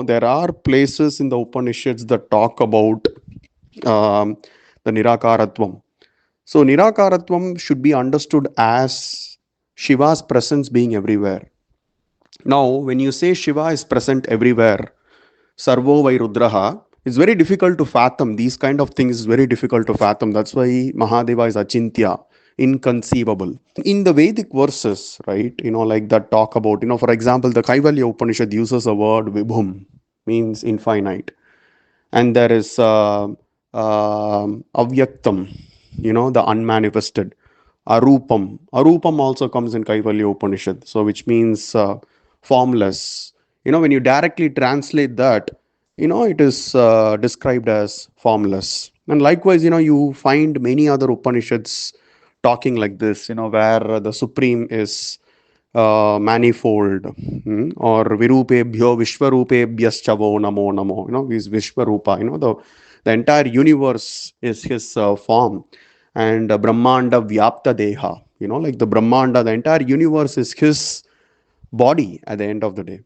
There are places in the Upanishads that talk about um, the Niraakaratvam. So, Niraakaratvam should be understood as Shiva's presence being everywhere. Now, when you say Shiva is present everywhere, Sarvo Vai Rudraha, it's very difficult to fathom. These kind of things is very difficult to fathom. That's why Mahadeva is Achintya, inconceivable. In the Vedic verses, right, like that talk about, for example, the Kaivalya Upanishad uses the word Vibhum, means infinite. And there is Avyaktam, the unmanifested. Arupam also comes in Kaivalya Upanishad, so which means formless. When you directly translate that, it is described as formless. And likewise, you find many other Upanishads talking like this, where the Supreme is manifold, or Virupebhyo Vishwarupebhyaschavo Namo Namo, is Vishwarupa, the entire universe is his form. And Brahmanda Vyapta Deha, like the Brahmanda, the entire universe is his body at the end of the day,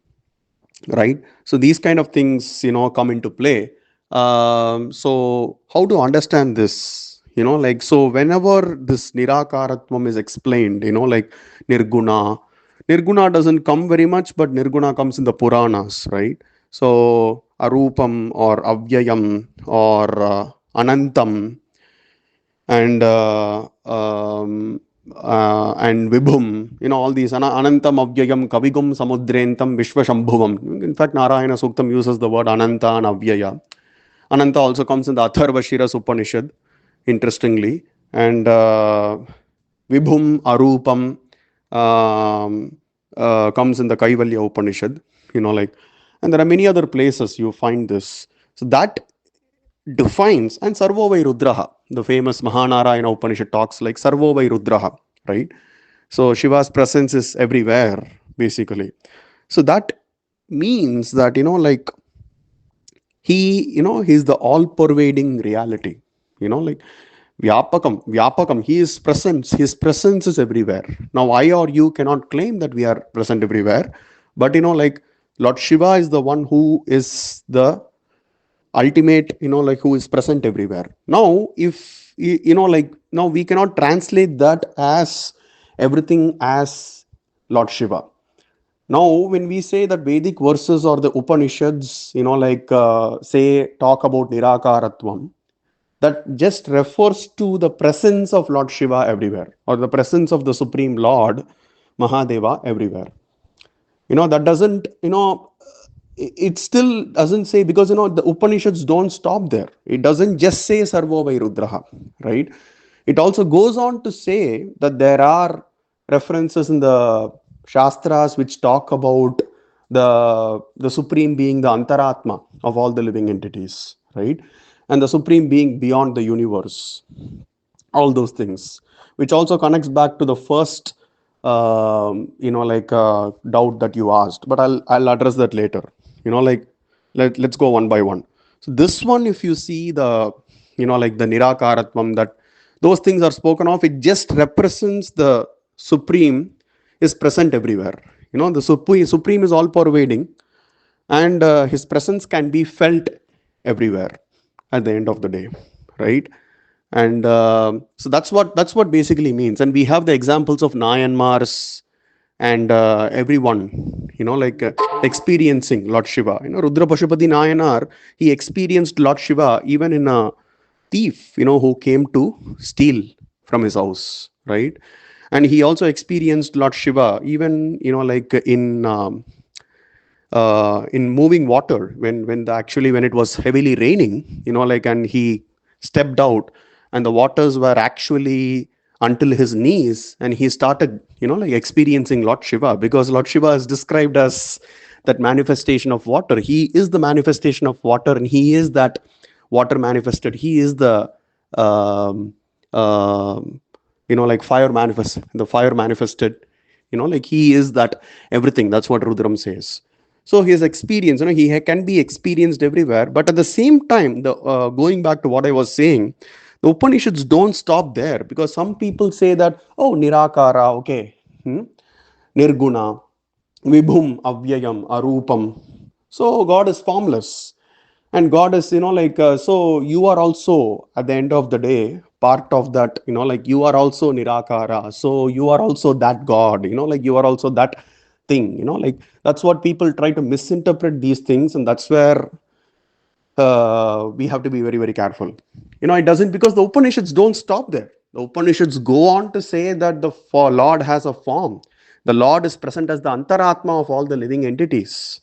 right? So these kind of things come into play. So how to understand this, like, so whenever this Niraakaratvam is explained, like Nirguna doesn't come very much, but Nirguna comes in the Puranas, right? So Arupam or Avyayam or Anantam and Vibhum, all these Anantam Avyayam Kavigum Samudrentam Vishwashambhuvam. In fact, Narayana Suktam uses the word Ananta and Avyaya. Ananta also comes in the Atharvashira Upanishad, interestingly. And Vibhum Arupam comes in the Kaivalya Upanishad, like, and there are many other places you find this. So that defines, and Sarvovai Rudraha, the famous Mahanarayana Upanishad talks like Sarvovai Rudraha, right? So Shiva's presence is everywhere, basically. So that means that, like, he's the all-pervading reality, like Vyapakam, he is present, his presence is everywhere. Now, I or you cannot claim that we are present everywhere, but, like, Lord Shiva is the one who is the ultimate, like, who is present everywhere. Now, if like, now we cannot translate that as everything as Lord Shiva. Now, when we say that Vedic verses or the Upanishads, like, say, talk about Niraakaratvam, that just refers to the presence of Lord Shiva everywhere, or the presence of the Supreme Lord Mahadeva everywhere. That doesn't, it still doesn't say, because the Upanishads don't stop there. It doesn't just say Sarvo Vai Rudraha, right? It also goes on to say that there are references in the Shastras which talk about the Supreme being the Antaratma of all the living entities, right? And the Supreme being beyond the universe. All those things, which also connects back to the first like doubt that you asked, but I'll address that later. Like, let's go one by one. So this one, if you see the like the Niraakaratvam, that those things are spoken of, it just represents the Supreme is present everywhere. The Supreme is all pervading, and his presence can be felt everywhere at the end of the day, right? And so that's what basically means. And we have the examples of Nayanmars and everyone, like experiencing Lord Shiva. Rudra Pashupati Nayanar, he experienced Lord Shiva even in a thief, who came to steal from his house, right? And he also experienced Lord Shiva even, like in moving water, when it was heavily raining, like, and he stepped out, and the waters were actually until his knees, and he started, like, experiencing Lord Shiva, because Lord Shiva is described as that manifestation of water. He is the manifestation of water, and he is that water manifested. He is the like fire manifested, like he is that everything. That's what Rudram says. So his experience, he can be experienced everywhere. But at the same time, the going back to what I was saying, the Upanishads don't stop there, because some people say that, oh, Nirakara, okay, Nirguna, Vibhum, Avyayam, Arupam. So God is formless. And God is, so you are also, at the end of the day, part of that, you are also Nirakara. So you are also that God, you are also that thing, that's what people try to misinterpret these things. And that's where we have to be very, very careful. It doesn't, because the Upanishads don't stop there. The Upanishads go on to say that the Lord has a form. The Lord is present as the Antaratma of all the living entities.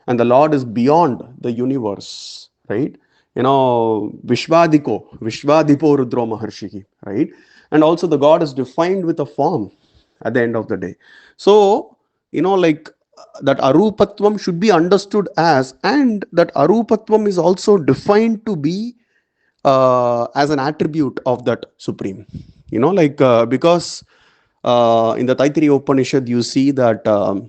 And the Lord is beyond the universe, right? Vishvadipo Rudro Maharshi, right? And also the God is defined with a form at the end of the day. So, that arupatvam should be understood as, and that arupatvam is also defined to be as an attribute of that supreme. Because in the Taittiriya Upanishad, you see that um,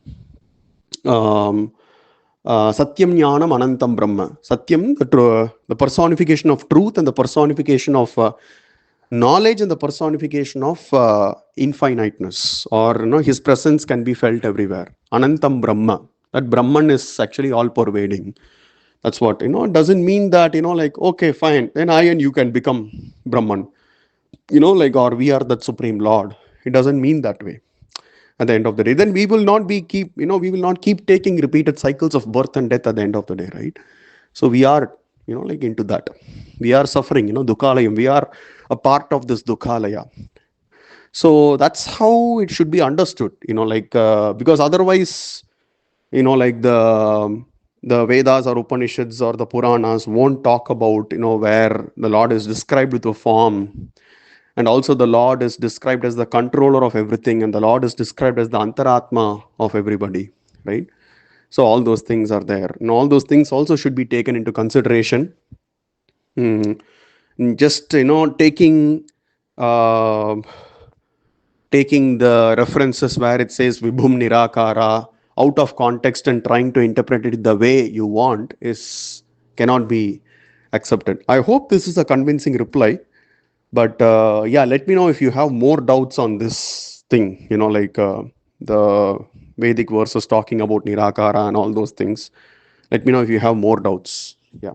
Satyam Jnanam Anantam Brahma. Satyam, the personification of truth, and the personification of knowledge, and the personification of infiniteness, or his presence can be felt everywhere. Anantam Brahma. That Brahman is actually all pervading. That's what, it doesn't mean that, okay, fine, then I and you can become Brahman, or we are that supreme Lord. It doesn't mean that way. At the end of the day, then we will not be keep, we will not keep taking repeated cycles of birth and death at the end of the day, right? So we are, into that. We are suffering, dukhalayam. We are a part of this dukhalaya. So that's how it should be understood, because otherwise, the Vedas or Upanishads or the Puranas won't talk about, where the Lord is described with a form, and also the Lord is described as the controller of everything, and the Lord is described as the Antaratma of everybody, right? So all those things are there, and all those things also should be taken into consideration. Hmm. Just uh, taking the references where it says Vibhum Nirakara out of context and trying to interpret it the way you want is cannot be accepted. I hope this is a convincing reply. But yeah, let me know if you have more doubts on this thing, the Vedic verses talking about Nirakara and all those things. Let me know if you have more doubts. Yeah.